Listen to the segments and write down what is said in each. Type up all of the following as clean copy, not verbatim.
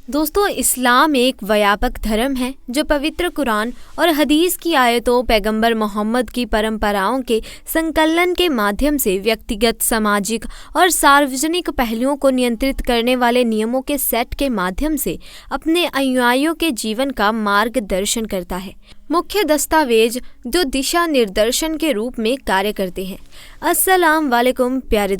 दोस्तों, इस्लाम एक व्यापक धर्म है जो पवित्र कुरान और हदीस की आयतों, पैगंबर मोहम्मद की परंपराओं के संकलन के माध्यम से व्यक्तिगत, सामाजिक और सार्वजनिक पहलुओं को नियंत्रित करने वाले नियमों के सेट के माध्यम से अपने अनुयायियों के जीवन का मार्गदर्शन करता है। मुख्य दस्तावेज जो दिशा निर्देशन के रूप में कार्य करते हैं। अस्सलाम वालेकुम प्यारे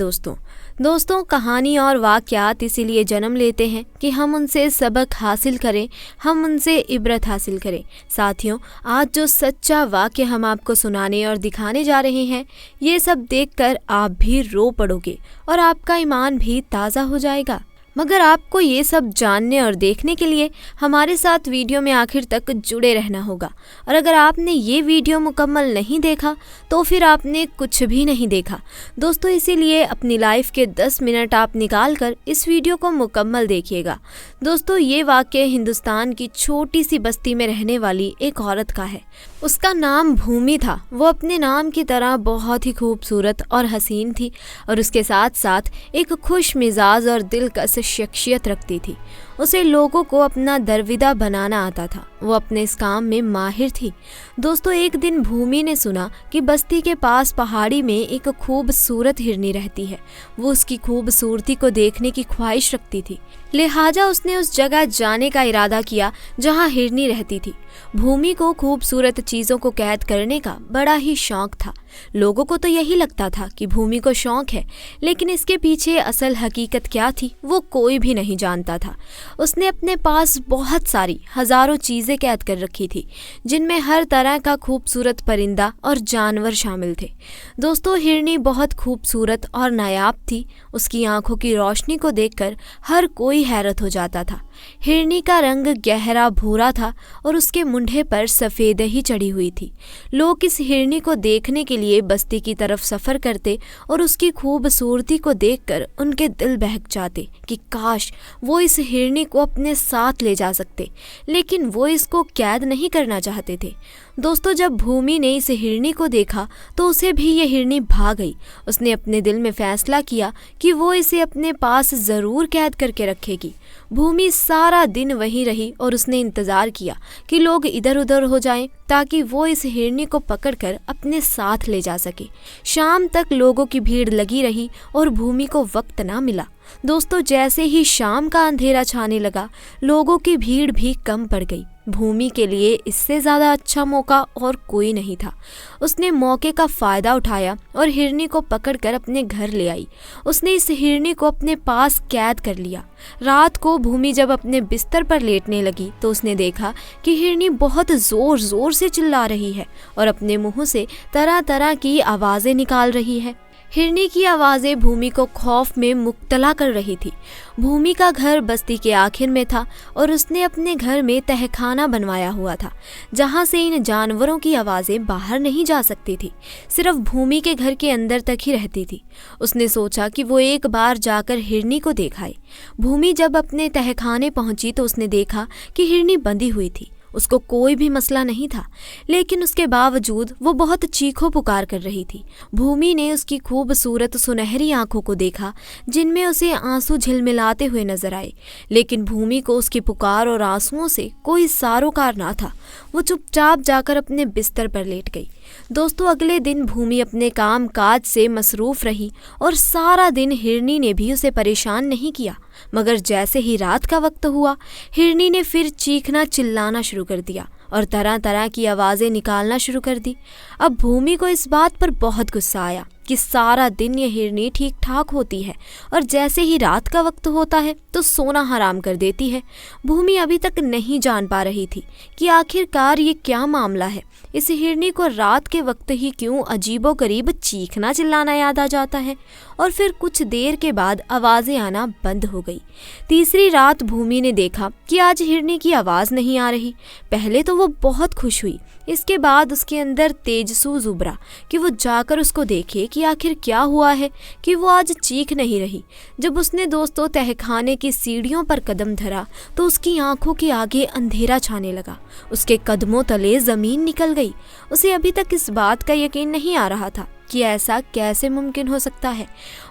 दोस्तों, कहानी और वाक़यात इसीलिए जन्म लेते हैं कि हम उनसे सबक हासिल करें, हम उनसे इबरत हासिल करें। साथियों, आज जो सच्चा वाक़या हम आपको सुनाने और दिखाने जा रहे हैं, ये सब देखकर आप भी रो पड़ोगे और आपका ईमान भी ताज़ा हो जाएगा। मगर आपको ये सब जानने और देखने के लिए हमारे साथ वीडियो में आखिर तक जुड़े रहना होगा। और अगर आपने ये वीडियो मुकम्मल नहीं देखा तो फिर आपने कुछ भी नहीं देखा। दोस्तों, इसीलिए अपनी लाइफ के 10 मिनट आप निकाल कर इस वीडियो को मुकम्मल देखिएगा। दोस्तों, ये वाक़या हिंदुस्तान की छोटी सी बस्ती में रहने वाली एक औरत का है। उसका नाम भूमि था। वो अपने नाम की तरह बहुत ही खूबसूरत और हसीन थी और उसके साथ साथ एक खुश मिजाज और दिलकश शख्सियत रखती थी। उसे लोगों को अपना दरविदा बनाना आता था। वो अपने इस काम में माहिर थी। दोस्तों, एक दिन भूमि ने सुना कि बस्ती के पास पहाड़ी में एक खूबसूरत हिरनी रहती है। वो उसकी खूबसूरती को देखने की ख्वाहिश रखती थी, लिहाजा उसने उस जगह जाने का इरादा किया जहाँ हिरनी रहती थी। भूमि को खूबसूरत चीज़ों को कैद करने का बड़ा ही शौक था। लोगों को तो यही लगता था कि भूमि को शौक है, लेकिन इसके पीछे असल हकीकत क्या थी वो कोई भी नहीं जानता था। उसने अपने पास बहुत सारी हजारों चीज़ें कैद कर रखी थी, जिनमें हर तरह का खूबसूरत परिंदा और जानवर शामिल थे। दोस्तों, हिरनी बहुत खूबसूरत और नायाब थी। उसकी आंखों की रोशनी को देखकर हर कोई हैरत हो जाता था। हिरनी का रंग गहरा भूरा था और उसके मुंडे पर सफ़ेद ही चढ़ी हुई थी। लोग इस हिरनी को देखने के लिए बस्ती की तरफ सफ़र करते और उसकी खूबसूरती को देखकर उनके दिल बहक जाते कि काश वो इस हिरनी को अपने साथ ले जा सकते, लेकिन वो इसको कैद नहीं करना चाहते थे। दोस्तों, जब भूमि ने इस हिरनी को देखा तो उसे भी ये हिरनी भा गई। उसने अपने दिल में फैसला किया कि वो इसे अपने पास ज़रूर कैद करके रखेगी। भूमि सारा दिन वहीं रही और उसने इंतज़ार किया कि लोग इधर उधर हो जाएं ताकि वो इस हिरनी को पकड़कर अपने साथ ले जा सके। शाम तक लोगों की भीड़ लगी रही और भूमि को वक्त ना मिला। दोस्तों, जैसे ही शाम का अंधेरा छाने लगा, लोगों की भीड़ भी कम पड़ गई। भूमि के लिए इससे ज़्यादा अच्छा मौका और कोई नहीं था। उसने मौके का फ़ायदा उठाया और हिरनी को पकड़कर अपने घर ले आई। उसने इस हिरनी को अपने पास कैद कर लिया। रात को भूमि जब अपने बिस्तर पर लेटने लगी तो उसने देखा कि हिरनी बहुत ज़ोर ज़ोर से चिल्ला रही है और अपने मुंह से तरह तरह की आवाज़ें निकाल रही है। हिरनी की आवाज़ें भूमि को खौफ में मुब्तला कर रही थी। भूमि का घर बस्ती के आखिर में था और उसने अपने घर में तहखाना बनवाया हुआ था, जहाँ से इन जानवरों की आवाज़ें बाहर नहीं जा सकती थी, सिर्फ भूमि के घर के अंदर तक ही रहती थी। उसने सोचा कि वो एक बार जाकर हिरनी को देखाए। भूमि जब अपने तहखाने पहुंची तो उसने देखा कि हिरनी बंधी हुई थी। उसको कोई भी मसला नहीं था, लेकिन उसके बावजूद वो बहुत चीखों पुकार कर रही थी। भूमि ने उसकी खूबसूरत सुनहरी आंखों को देखा, जिनमें उसे आंसू झिलमिलाते हुए नजर आए, लेकिन भूमि को उसकी पुकार और आंसुओं से कोई सारोकार ना था। वो चुपचाप जाकर अपने बिस्तर पर लेट गई। दोस्तों, अगले दिन भूमि अपने काम काज से मसरूफ रही और सारा दिन हिरनी ने भी उसे परेशान नहीं किया। मगर जैसे ही रात का वक्त हुआ, हिरनी ने फिर चीखना चिल्लाना शुरू कर दिया और तरह तरह की आवाज़ें निकालना शुरू कर दी। अब भूमि को इस बात पर बहुत गुस्सा आया कि सारा दिन ये हिरनी ठीक ठाक होती है और जैसे ही रात का वक्त होता है तो सोना हराम कर देती है। भूमि अभी तक नहीं जान पा रही थी कि आखिरकार ये क्या मामला है। इस हिरनी को रात के वक्त ही क्यों अजीबोगरीब चीखना चिल्लाना याद आ जाता है और फिर कुछ देर के बाद आवाज़ें आना बंद हो गई। तीसरी रात भूमि ने देखा कि आज हिरनी की आवाज़ नहीं आ रही। पहले तो वो बहुत खुश हुई, इसके बाद उसके अंदर तेजसूज उभरा कि वो जाकर उसको देखे कि आखिर क्या हुआ है कि वो आज चीख नहीं रही। जब उसने दोस्तों तहखाने की सीढ़ियों पर कदम धरा तो उसकी आंखों के आगे अंधेरा छाने लगा। उसके कदमों तले ज़मीन निकल गई। उसे अभी तक इस बात का यकीन नहीं आ रहा था कि ऐसा कैसे मुमकिन हो सकता है।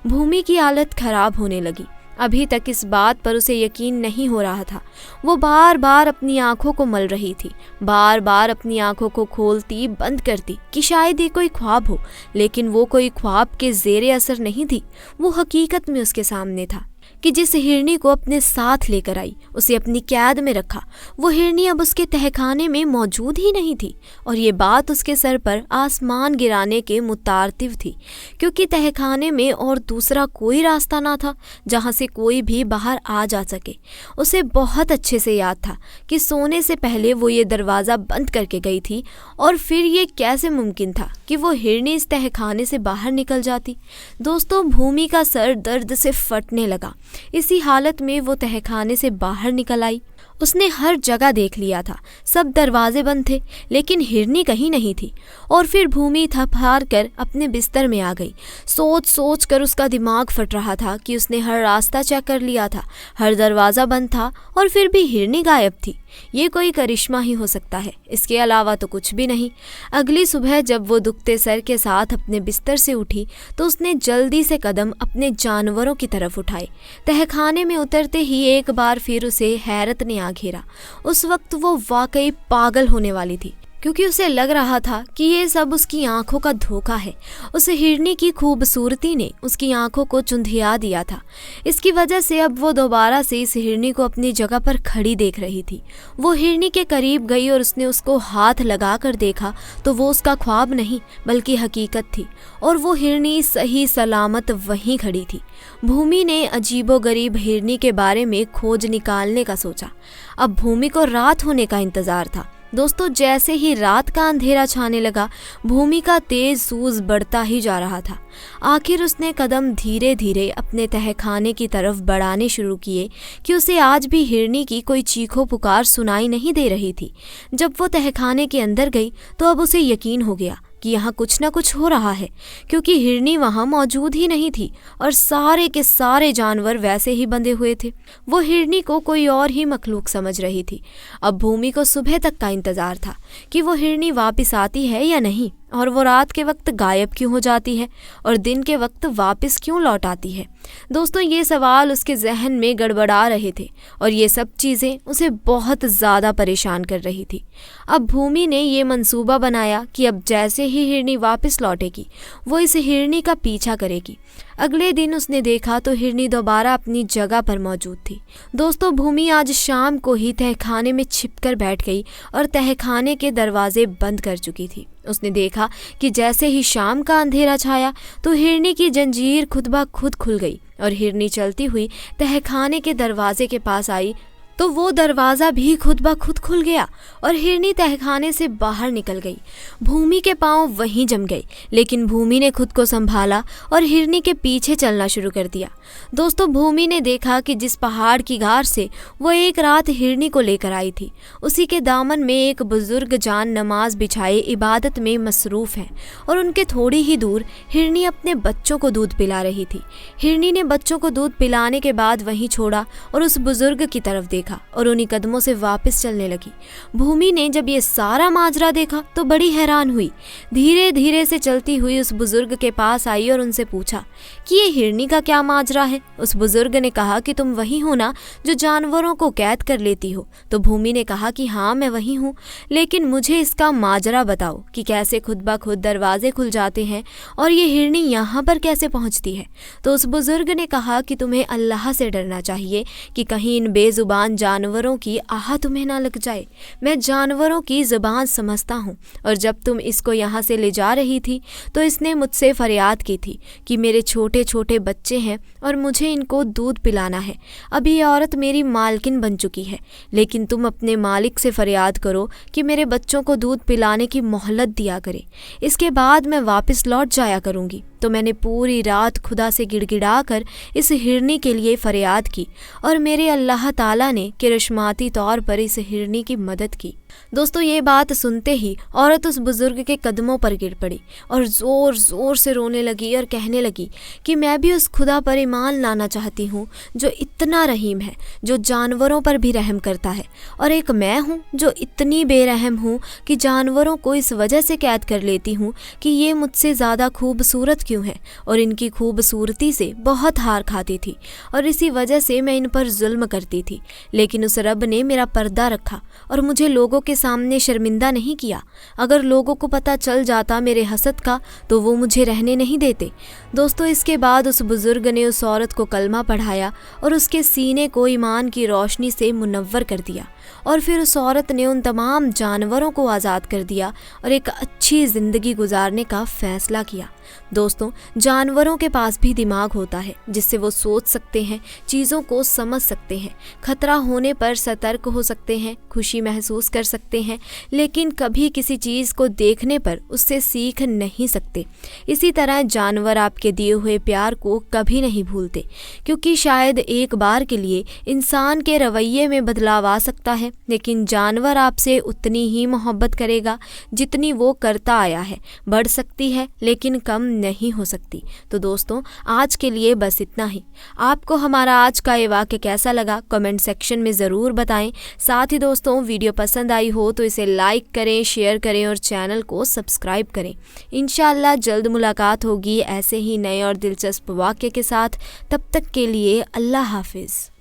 भूमि की हालत खराब होने लगी। अभी तक इस बात पर उसे यकीन नहीं हो रहा था। वो बार बार अपनी आंखों को मल रही थी, बार बार अपनी आंखों को खोलती बंद करती कि शायद ये कोई ख्वाब हो, लेकिन वो कोई ख्वाब के ज़ेरे असर नहीं थी। वो हकीकत में उसके सामने था कि जिस हिरनी को अपने साथ लेकर आई, उसे अपनी कैद में रखा, वो हिरनी अब उसके तहखाने में मौजूद ही नहीं थी। और ये बात उसके सर पर आसमान गिराने के मुतारतिव थी, क्योंकि तहखाने में और दूसरा कोई रास्ता ना था जहाँ से कोई भी बाहर आ जा सके। उसे बहुत अच्छे से याद था कि सोने से पहले वो ये दरवाज़ा बंद करके गई थी, और फिर ये कैसे मुमकिन था कि वो हिरनी इस तहखाने से बाहर निकल जाती। दोस्तों, भूमि का सर दर्द से फटने लगा। इसी हालत में वो तहखाने से बाहर निकल आई। उसने हर जगह देख लिया था, सब दरवाजे बंद थे, लेकिन हिरनी कहीं नहीं थी। और फिर भूमि थप हार कर अपने बिस्तर में आ गई। सोच सोच कर उसका दिमाग फट रहा था कि उसने हर रास्ता चेक कर लिया था, हर दरवाज़ा बंद था, और फिर भी हिरनी गायब थी। ये कोई करिश्मा ही हो सकता है, इसके अलावा तो कुछ भी नहीं। अगली सुबह जब वो दुखते सर के साथ अपने बिस्तर से उठी तो उसने जल्दी से कदम अपने जानवरों की तरफ उठाए। तहखाने में उतरते ही एक बार फिर उसे हैरत ने आ घेरा। उस वक्त वो वाकई पागल होने वाली थी, क्योंकि उसे लग रहा था कि ये सब उसकी आंखों का धोखा है। उस हिरनी की खूबसूरती ने उसकी आंखों को चुंधिया दिया था। इसकी वजह से अब वो दोबारा से इस हिरनी को अपनी जगह पर खड़ी देख रही थी। वो हिरनी के करीब गई और उसने उसको हाथ लगा कर देखा तो वो उसका ख्वाब नहीं बल्कि हकीकत थी, और वो हिरनी सही सलामत वहीं खड़ी थी। भूमि ने अजीबोगरीब हिरनी के बारे में खोज निकालने का सोचा। अब भूमि को रात होने का इंतज़ार था। दोस्तों, जैसे ही रात का अंधेरा छाने लगा, भूमि का तेज सूज बढ़ता ही जा रहा था। आखिर उसने कदम धीरे धीरे अपने तहखाने की तरफ बढ़ाने शुरू किए कि उसे आज भी हिरनी की कोई चीखो पुकार सुनाई नहीं दे रही थी। जब वो तहखाने के अंदर गई तो अब उसे यकीन हो गया कि यहाँ कुछ ना कुछ हो रहा है, क्योंकि हिरनी वहाँ मौजूद ही नहीं थी और सारे के सारे जानवर वैसे ही बंधे हुए थे। वो हिरनी को कोई और ही मखलूक समझ रही थी। अब भूमि को सुबह तक का इंतज़ार था कि वो हिरनी वापस आती है या नहीं, और वो रात के वक्त गायब क्यों हो जाती है और दिन के वक्त वापस क्यों लौट आती है। दोस्तों, ये सवाल उसके जहन में गड़बड़ा रहे थे और ये सब चीज़ें उसे बहुत ज़्यादा परेशान कर रही थी। अब भूमि ने ये मंसूबा बनाया कि अब जैसे ही हिरनी वापस लौटेगी वो इस हिरनी का पीछा करेगी। अगले दिन उसने देखा तो हिरनी दोबारा अपनी जगह पर मौजूद थी। दोस्तों, भूमि आज शाम को ही तहखाने में छिपकर बैठ गई और तहखाने के दरवाजे बंद कर चुकी थी। उसने देखा कि जैसे ही शाम का अंधेरा छाया तो हिरनी की जंजीर खुद ब खुद खुल गई और हिरनी चलती हुई तहखाने के दरवाजे के पास आई तो वो दरवाज़ा भी खुद ब खुद खुल गया और हिरनी तहखाने से बाहर निकल गई। भूमि के पांव वहीं जम गए, लेकिन भूमि ने खुद को संभाला और हिरनी के पीछे चलना शुरू कर दिया। दोस्तों, भूमि ने देखा कि जिस पहाड़ की गार से वो एक रात हिरनी को लेकर आई थी, उसी के दामन में एक बुजुर्ग जान नमाज बिछाए इबादत में मसरूफ़ है और उनके थोड़ी ही दूर हिरनी अपने बच्चों को दूध पिला रही थी। हिरनी ने बच्चों को दूध पिलाने के बाद वहीं छोड़ा और उस बुजुर्ग की तरफ देखा और उन्हीं कदमों से वापस चलने लगी। भूमि ने जब ये सारा माजरा देखा तो बड़ी हैरान हुई। धीरे धीरे से चलती हुई उस बुजुर्ग के पास आई और उनसे पूछा कि ये हिरनी का क्या माजरा है। उस बुजुर्ग ने कहा कि तुम वही हो ना जो जानवरों को कैद कर लेती हो। तो भूमि ने कहा कि हाँ, मैं वही हूँ, लेकिन मुझे इसका माजरा बताओ कि कैसे खुद ब खुद दरवाजे खुल जाते हैं और ये हिरनी यहाँ पर कैसे पहुँचती है। तो उस बुजुर्ग ने कहा कि तुम्हें अल्लाह से डरना चाहिए कि कहीं इन बेजुबान जानवरों की आह तुम्हें ना लग जाए। मैं जानवरों की ज़ुबान समझता हूँ, और जब तुम इसको यहाँ से ले जा रही थी तो इसने मुझसे फरियाद की थी कि मेरे छोटे छोटे बच्चे हैं और मुझे इनको दूध पिलाना है। अभी ये औरत मेरी मालकिन बन चुकी है, लेकिन तुम अपने मालिक से फरियाद करो कि मेरे बच्चों को दूध पिलाने की मोहलत दिया करे, इसके बाद मैं वापस लौट जाया करूँगी। तो मैंने पूरी रात खुदा से गिड़गिड़ा कर इस हिरनी के लिए फरियाद की और मेरे अल्लाह ताला ने किरश्माती तौर पर इस हिरनी की मदद की। दोस्तों, ये बात सुनते ही औरत उस बुजुर्ग के कदमों पर गिर पड़ी और ज़ोर ज़ोर से रोने लगी और कहने लगी कि मैं भी उस खुदा पर ईमान लाना चाहती हूँ जो इतना रहीम है, जो जानवरों पर भी रहम करता है, और एक मैं हूँ जो इतनी बेरहम हूँ कि जानवरों को इस वजह से कैद कर लेती हूँ कि ये मुझसे ज़्यादा खूबसूरत क्यों क्यों हैं और इनकी खूबसूरती से बहुत हार खाती थी और इसी वजह से मैं इन पर जुल्म करती थी। लेकिन उस रब ने मेरा पर्दा रखा और मुझे लोगों के सामने शर्मिंदा नहीं किया। अगर लोगों को पता चल जाता मेरे हसद का तो वो मुझे रहने नहीं देते। दोस्तों, इसके बाद उस बुजुर्ग ने उस औरत को कलमा पढ़ाया और उसके सीने को ईमान की रोशनी से मुनव्वर कर दिया और फिर उस औरत ने उन तमाम जानवरों को आज़ाद कर दिया और एक अच्छी ज़िंदगी गुजारने का फैसला किया। दोस्तों, जानवरों के पास भी दिमाग होता है जिससे वो सोच सकते हैं, चीज़ों को समझ सकते हैं, खतरा होने पर सतर्क हो सकते हैं, खुशी महसूस कर सकते हैं, लेकिन कभी किसी चीज़ को देखने पर उससे सीख नहीं सकते। इसी तरह जानवर आपके दिए हुए प्यार को कभी नहीं भूलते, क्योंकि शायद एक बार के लिए इंसान के रवैये में बदलाव आ सकता है, लेकिन जानवर आपसे उतनी ही मोहब्बत करेगा जितनी वो करता आया है। बढ़ सकती है लेकिन कम नहीं हो सकती। तो दोस्तों, आज के लिए बस इतना ही। आपको हमारा आज का ये वाक्य कैसा लगा कमेंट सेक्शन में ज़रूर बताएं। साथ ही दोस्तों, वीडियो पसंद आई हो तो इसे लाइक करें, शेयर करें और चैनल को सब्सक्राइब करें। इंशाअल्लाह जल्द मुलाकात होगी ऐसे ही नए और दिलचस्प वाक्य के साथ। तब तक के लिए अल्लाह हाफिज़।